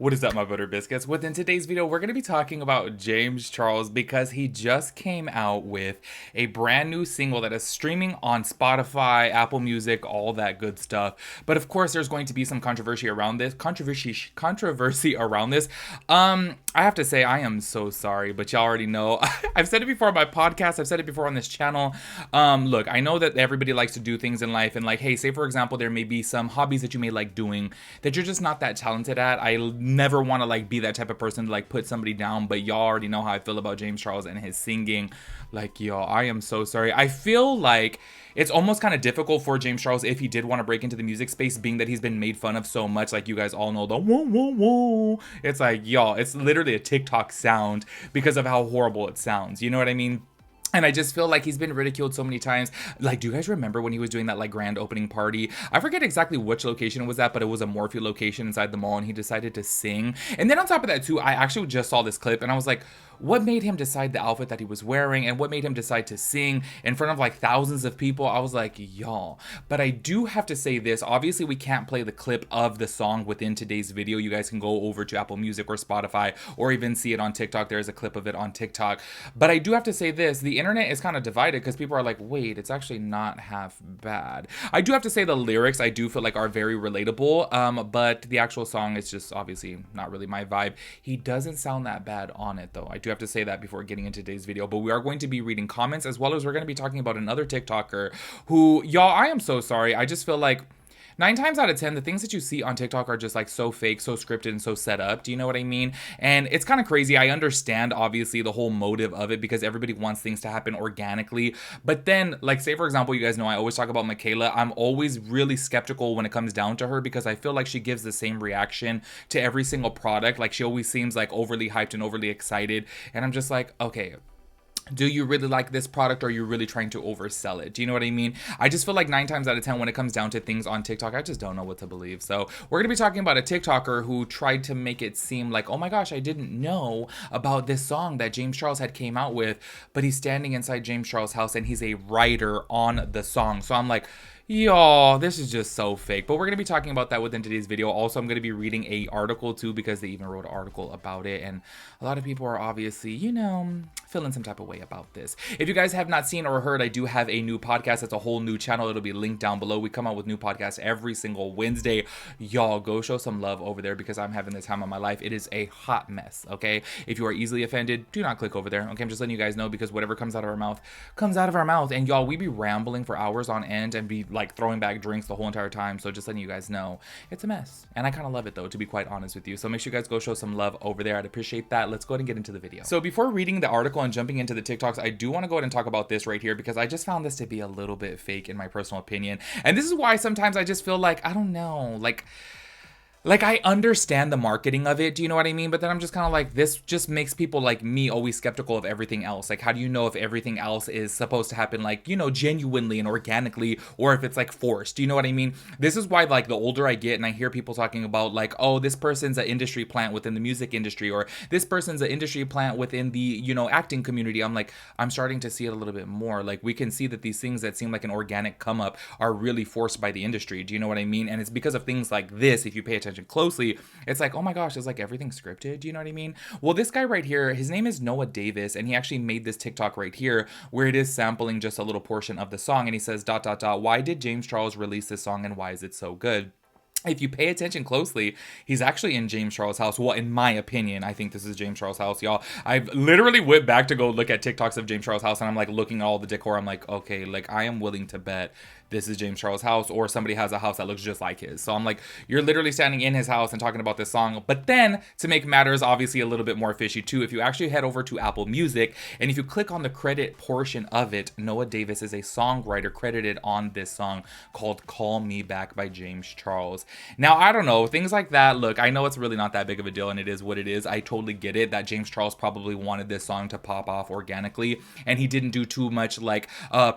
What is up, my butter biscuits? Within today's video, we're going to be talking about James Charles because he just came out with a brand new single that is streaming on Spotify, Apple Music, all that good stuff. But of course, there's going to be some controversy around this. Controversy around this. I have to say, I am so sorry, but y'all already know. I've said it before on my podcast. I've said it before on this channel. Look, I know that everybody likes to do things in life, and like, hey, say for example, there may be some hobbies that you may like doing that you're just not that talented at. I never want to like be that type of person to like put somebody down, but y'all already know how I feel about James Charles and his singing. Like, y'all, I am so sorry. I feel like it's almost kind of difficult for James Charles if he did want to break into the music space, being that he's been made fun of so much. Like, you guys all know the whoa, whoa, whoa. It's like, y'all, it's literally a TikTok sound because of how horrible it sounds. You know what I mean? And I just feel like he's been ridiculed so many times. Like, do you guys remember when he was doing that like grand opening party? I forget exactly which location it was at, but it was a Morphe location inside the mall, and he decided to sing. And then on top of that too, I actually just saw this clip and I was like, what made him decide the outfit that he was wearing, and what made him decide to sing in front of like thousands of people? I was like, y'all. But I do have to say this. Obviously, we can't play the clip of the song within today's video. You guys can go over to Apple Music or Spotify or even see it on TikTok. There's a clip of it on TikTok. But I do have to say this. The internet is kind of divided because people are like, wait, it's actually not half bad. I do have to say the lyrics I do feel like are very relatable, but the actual song is just obviously not really my vibe. He doesn't sound that bad on it though. I do have to say that before getting into today's video, but we are going to be reading comments, as well as we're going to be talking about another TikToker who, y'all, I am so sorry. I just feel like 9 times out of 10, the things that you see on TikTok are just like so fake, so scripted, and so set up. Do you know what I mean? And it's kind of crazy. I understand, obviously, the whole motive of it because everybody wants things to happen organically. But then, like, say, for example, you guys know I always talk about Michaela. I'm always really skeptical when it comes down to her because I feel like she gives the same reaction to every single product. Like, she always seems like overly hyped and overly excited. And I'm just like, okay, do you really like this product, or are you really trying to oversell it? Do you know what I mean? I just feel like 9 times out of 10 when it comes down to things on TikTok, I just don't know what to believe. So we're going to be talking about a TikToker who tried to make it seem like, oh my gosh, I didn't know about this song that James Charles had came out with, but he's standing inside James Charles' house and he's a writer on the song. So I'm like, y'all, this is just so fake. But we're going to be talking about that within today's video. Also, I'm going to be reading a article too, because they even wrote an article about it. And a lot of people are obviously, you know, feeling some type of way about this. If you guys have not seen or heard, I do have a new podcast. It's a whole new channel. It'll be linked down below. We come out with new podcasts every single Wednesday. Y'all, go show some love over there because I'm having the time of my life. It is a hot mess, okay? If you are easily offended, do not click over there, okay? I'm just letting you guys know because whatever comes out of our mouth comes out of our mouth. And y'all, we be rambling for hours on end and be like throwing back drinks the whole entire time. So just letting you guys know, it's a mess. And I kind of love it though, to be quite honest with you. So make sure you guys go show some love over there. I'd appreciate that. Let's go ahead and get into the video. So before reading the article and jumping into the TikToks, I do want to go ahead and talk about this right here because I just found this to be a little bit fake in my personal opinion. And this is why sometimes I just feel like, I don't know, like I understand the marketing of it, do you know what I mean? But then I'm just kind of like, this just makes people like me always skeptical of everything else. Like, how do you know if everything else is supposed to happen like, you know, genuinely and organically, or if it's like forced? Do you know what I mean? This is why like the older I get and I hear people talking about like, oh, this person's an industry plant within the music industry, or this person's an industry plant within the, you know, acting community. I'm like, I'm starting to see it a little bit more. Like, we can see that these things that seem like an organic come up are really forced by the industry. Do you know what I mean? And it's because of things like this. If you pay attention closely, it's like, oh my gosh, it's like everything scripted. Do you know what I mean? Well, this guy right here, his name is Noah Davis, and he actually made this TikTok right here where it is sampling just a little portion of the song, and he says, ... why did James Charles release this song and why is it so good? If you pay attention closely, he's actually in James Charles' house. Well, in my opinion, I think this is James Charles' house, y'all. I've literally went back to go look at TikToks of James Charles' house, and I'm like looking at all the decor. I'm like, okay, like I am willing to bet this is James Charles' house, or somebody has a house that looks just like his. So I'm like, you're literally standing in his house and talking about this song. But then, to make matters obviously a little bit more fishy too, if you actually head over to Apple Music, and if you click on the credit portion of it, Noah Davis is a songwriter credited on this song called Call Me Back by James Charles. Now, I don't know, things like that, look, I know it's really not that big of a deal, and it is what it is. I totally get it that James Charles probably wanted this song to pop off organically, and he didn't do too much like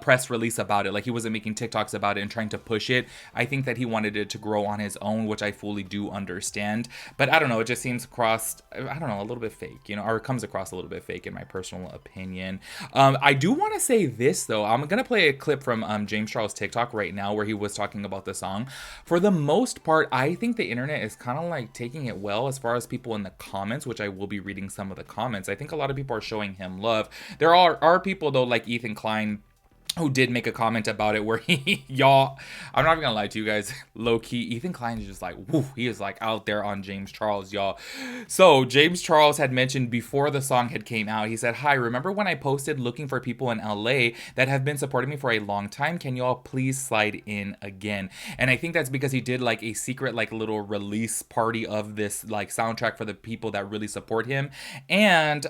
press release about it. Like, he wasn't making TikToks TikToks about it and trying to push it. I think that he wanted it to grow on his own, which I fully do understand. But I don't know, it just seems I don't know, a little bit fake, you know, or it comes across a little bit fake in my personal opinion. I do want to say this though. I'm gonna play a clip from James Charles' TikTok right now where he was talking about the song. For the most part, I think the internet is kind of like taking it well as far as people in the comments, which I will be reading some of the comments. I think a lot of people are showing him love. There are people though, like Ethan Klein, who did make a comment about it where y'all, I'm not even gonna lie to you guys, low-key, Ethan Klein is just like, woo, he is like out there on James Charles, y'all. So James Charles had mentioned before the song had came out, he said, "Hi, remember when I posted looking for people in LA that have been supporting me for a long time? Can y'all please slide in again?" And I think that's because he did like a secret like little release party of this like soundtrack for the people that really support him. And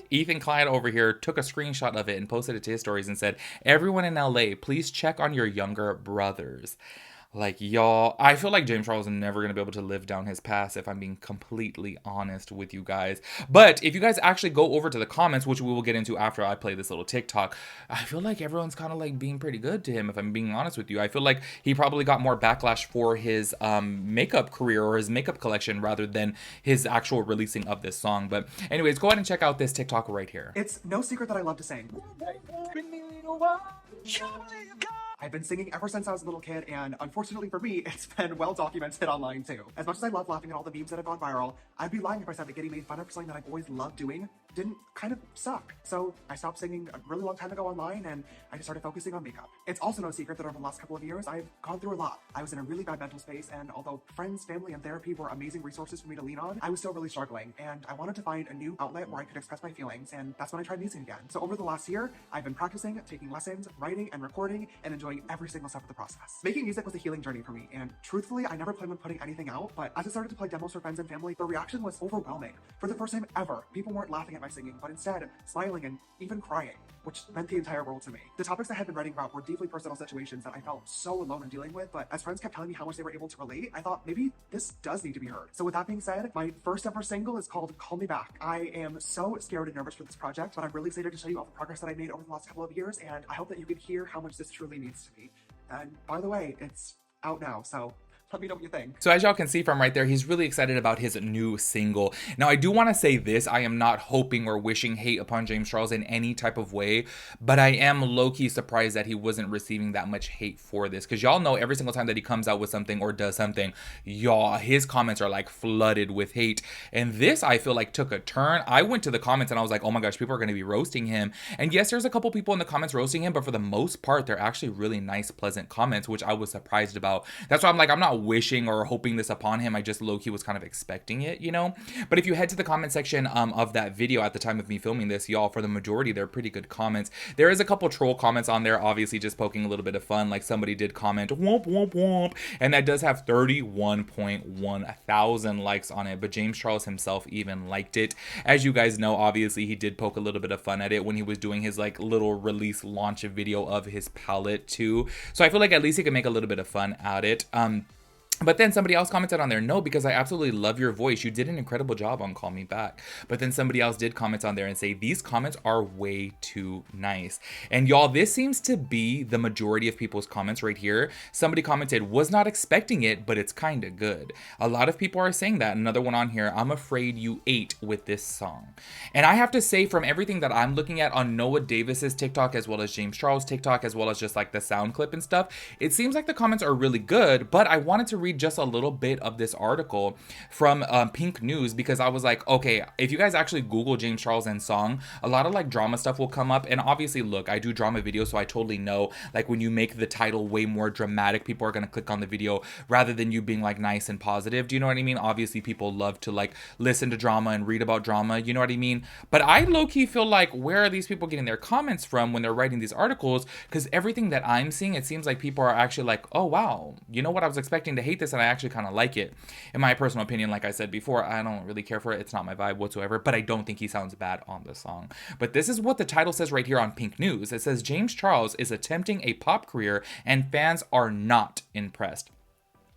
Ethan Klein over here took a screenshot of it and posted it to his stories and said, "Everyone in LA, please check on your younger brothers." Like, y'all, I feel like James Charles is never going to be able to live down his past, if I'm being completely honest with you guys. But if you guys actually go over to the comments, which we will get into after I play this little TikTok, I feel like everyone's kind of like being pretty good to him, if I'm being honest with you. I feel like he probably got more backlash for his makeup career or his makeup collection rather than his actual releasing of this song. But anyways, go ahead and check out this TikTok right here. It's no secret that I love to sing. I've been singing ever since I was a little kid, and unfortunately for me, it's been well documented online too. As much as I love laughing at all the memes that have gone viral, I'd be lying if I said that getting made fun of for something that I've always loved doing didn't kind of suck. So I stopped singing a really long time ago online, and I just started focusing on makeup. It's also no secret that over the last couple of years, I've gone through a lot. I was in a really bad mental space, and although friends, family, and therapy were amazing resources for me to lean on, I was still really struggling, and I wanted to find a new outlet where I could express my feelings, and that's when I tried music again. So over the last year, I've been practicing, taking lessons, writing, and recording, and enjoying every single step of the process. Making music was a healing journey for me, and truthfully, I never planned on putting anything out, but as I started to play demos for friends and family, the reaction was overwhelming. For the first time ever, people weren't laughing at my singing, but instead smiling and even crying, which meant the entire world to me. The topics I had been writing about were deeply personal situations that I felt so alone in dealing with, but as friends kept telling me how much they were able to relate, I thought maybe this does need to be heard. So with that being said, my first ever single is called Call Me Back. I am so scared and nervous for this project, but I'm really excited to show you all the progress that I made over the last couple of years, and I hope that you can hear how much this truly means to me. And by the way, it's out now, so let me know what you think. So as y'all can see from right there, he's really excited about his new single. Now, I do want to say this. I am not hoping or wishing hate upon James Charles in any type of way, but I am low-key surprised that he wasn't receiving that much hate for this. Because y'all know every single time that he comes out with something or does something, y'all, his comments are like flooded with hate. And this, I feel like, took a turn. I went to the comments and I was like, oh my gosh, people are going to be roasting him. And yes, there's a couple people in the comments roasting him, but for the most part, they're actually really nice, pleasant comments, which I was surprised about. That's why I'm like, I'm not wishing or hoping this upon him. I just low-key was kind of expecting it, you know. But if you head to the comment section of that video at the time of me filming this, y'all, for the majority, they're pretty good comments. There is a couple troll comments on there, obviously just poking a little bit of fun. Like somebody did comment womp womp womp, and that does have 31.1 thousand likes on it, but James Charles himself even liked it. As you guys know, obviously he did poke a little bit of fun at it when he was doing his like little release launch video of his palette too. So I feel like at least he can make a little bit of fun at it. But then somebody else commented on there, no, because I absolutely love your voice. You did an incredible job on Call Me Back. But then somebody else did comment on there and say, these comments are way too nice. And y'all, this seems to be the majority of people's comments right here. Somebody commented, was not expecting it, but it's kind of good. A lot of people are saying that. Another one on here, I'm afraid you ate with this song. And I have to say, from everything that I'm looking at on Noah Davis's TikTok, as well as James Charles' TikTok, as well as just like the sound clip and stuff, it seems like the comments are really good, but I wanted to read just a little bit of this article from Pink News, because I was like, okay, if you guys actually Google James Charles and song, a lot of like drama stuff will come up. And obviously, look, I do drama videos, so I totally know like when you make the title way more dramatic, people are going to click on the video rather than you being like nice and positive. Do you know what I mean? Obviously, people love to like listen to drama and read about drama, you know what I mean? But I low-key feel like, where are these people getting their comments from when they're writing these articles? Because everything that I'm seeing, it seems like people are actually like, oh wow, you know what, I was expecting to hate this and I actually kind of like it. In my personal opinion, like I said before, I don't really care for it. It's not my vibe whatsoever, but I don't think he sounds bad on the song. But this is what the title says right here on Pink News. It says, James Charles is attempting a pop career and fans are not impressed.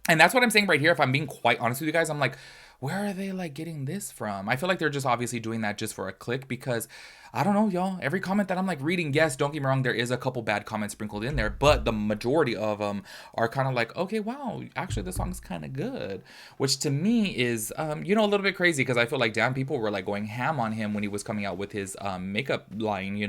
And that's what I'm saying right here. If I'm being quite honest with you guys, I'm like, where are they like getting this from? I feel like they're just obviously doing that just for a click because I don't know, y'all. Every comment that I'm like reading, yes, don't get me wrong, there is a couple bad comments sprinkled in there, but the majority of them are kind of like, okay, wow, actually, the song's kind of good, which to me is, a little bit crazy because I feel like damn people were like going ham on him when he was coming out with his makeup line,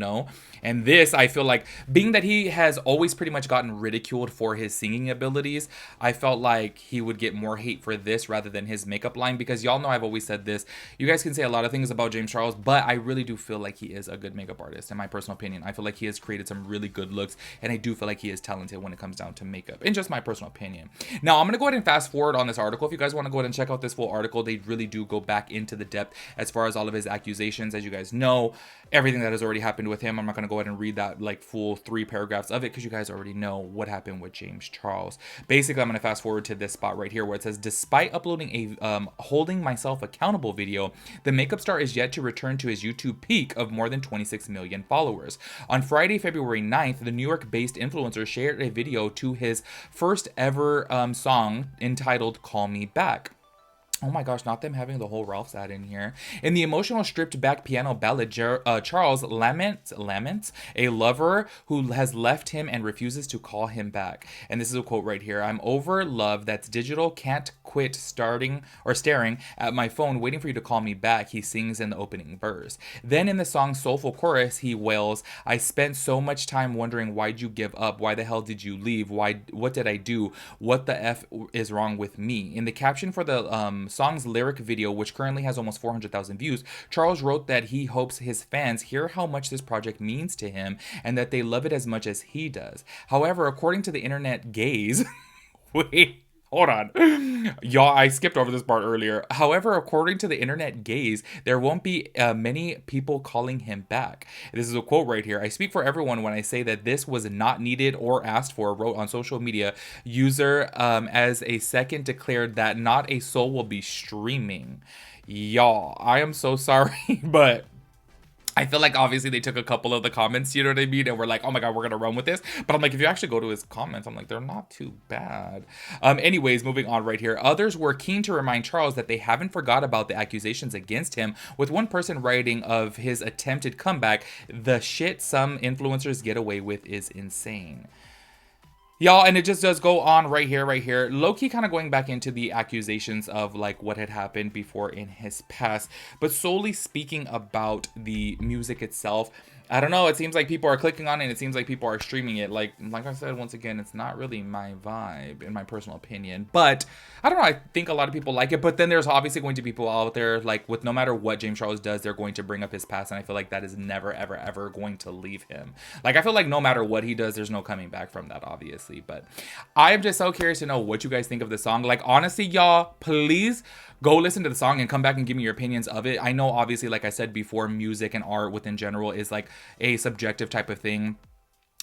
and this I feel like being that he has always pretty much gotten ridiculed for his singing abilities, I felt like he would get more hate for this rather than his makeup line because y'all know I've always said this. You guys can say a lot of things about James Charles, but I really do feel like he is a good makeup artist in my personal opinion. I feel like he has created some really good looks, and I do feel like he is talented when it comes down to makeup, in just my personal opinion. Now I'm gonna go ahead and fast forward on this article. If you guys want to go ahead and check out this full article, they really do go back into the depth as far as all of his accusations. As you guys know, everything that has already happened with him, I'm not gonna go ahead and read that like full 3 paragraphs of it because you guys already know what happened with James Charles. Basically, I'm gonna fast forward to this spot right here where it says, despite uploading a holding myself accountable video, the makeup star is yet to return to his YouTube peak of more than 26 million followers. On Friday, February 9th, the New York-based influencer shared a video to his first ever song entitled Call Me Back. Oh my gosh, not them having the whole Ralph's ad in here. In the emotional stripped back piano ballad, Charles laments a lover who has left him and refuses to call him back. And this is a quote right here. I'm over love that's digital, can't quit staring at my phone waiting for you to call me back, he sings in the opening verse. Then in the song's soulful chorus, he wails, I spent so much time wondering why'd you give up? Why the hell did you leave? What did I do? What the F is wrong with me? In the caption for the song's lyric video, which currently has almost 400,000 views, Charles wrote that he hopes his fans hear how much this project means to him and that they love it as much as he does. However, according to the internet gaze, wait, hold on. Y'all, I skipped over this part earlier. However, according to the internet gaze, there won't be many people calling him back. This is a quote right here. I speak for everyone when I say that this was not needed or asked for, wrote on social media. User as a second declared that not a soul will be streaming. Y'all, I am so sorry, but I feel like obviously they took a couple of the comments, you know what I mean? And we're like, oh my God, we're going to run with this. But I'm like, if you actually go to his comments, I'm like, they're not too bad. Anyways, moving on right here. Others were keen to remind Charles that they haven't forgot about the accusations against him, with one person writing of his attempted comeback, the shit some influencers get away with is insane. Y'all, and it just does go on right here. Low-key kind of going back into the accusations of like what had happened before in his past, but solely speaking about the music itself. I don't know, it seems like people are clicking on it, and it seems like people are streaming it. Like I said, once again, it's not really my vibe, in my personal opinion. But, I don't know, I think a lot of people like it. But then there's obviously going to be people out there, like, with no matter what James Charles does, they're going to bring up his past. And I feel like that is never, ever, ever going to leave him. Like, I feel like no matter what he does, there's no coming back from that, obviously. But I am just so curious to know what you guys think of the song. Like, honestly, y'all, please go listen to the song and come back and give me your opinions of it. I know, obviously, like I said before, music and art within general is like a subjective type of thing.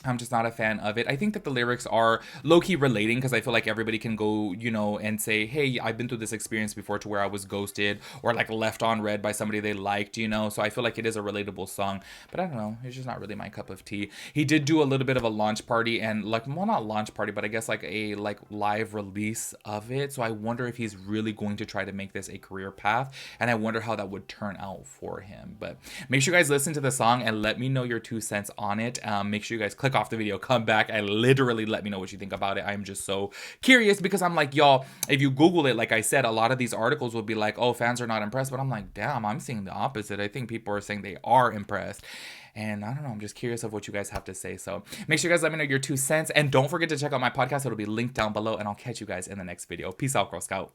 I'm just not a fan of it. I think that the lyrics are low-key relating because I feel like everybody can go, and say, hey, I've been through this experience before to where I was ghosted or like left on red by somebody they liked, So I feel like it is a relatable song, but I don't know. It's just not really my cup of tea. He did do a little bit of a launch party and like, well, not launch party, but I guess like a live release of it. So I wonder if he's really going to try to make this a career path, and I wonder how that would turn out for him. But make sure you guys listen to the song and let me know your 2 cents on it. Make sure you guys click off the video, come back, and literally let me know what you think about it. I'm just so curious because I'm like, y'all, if you Google it, like I said, a lot of these articles will be like, oh, fans are not impressed. But I'm like, damn, I'm seeing the opposite. I think people are saying they are impressed. And I don't know, I'm just curious of what you guys have to say. So make sure you guys let me know your 2 cents. And don't forget to check out my podcast. It'll be linked down below. And I'll catch you guys in the next video. Peace out, Girl Scout.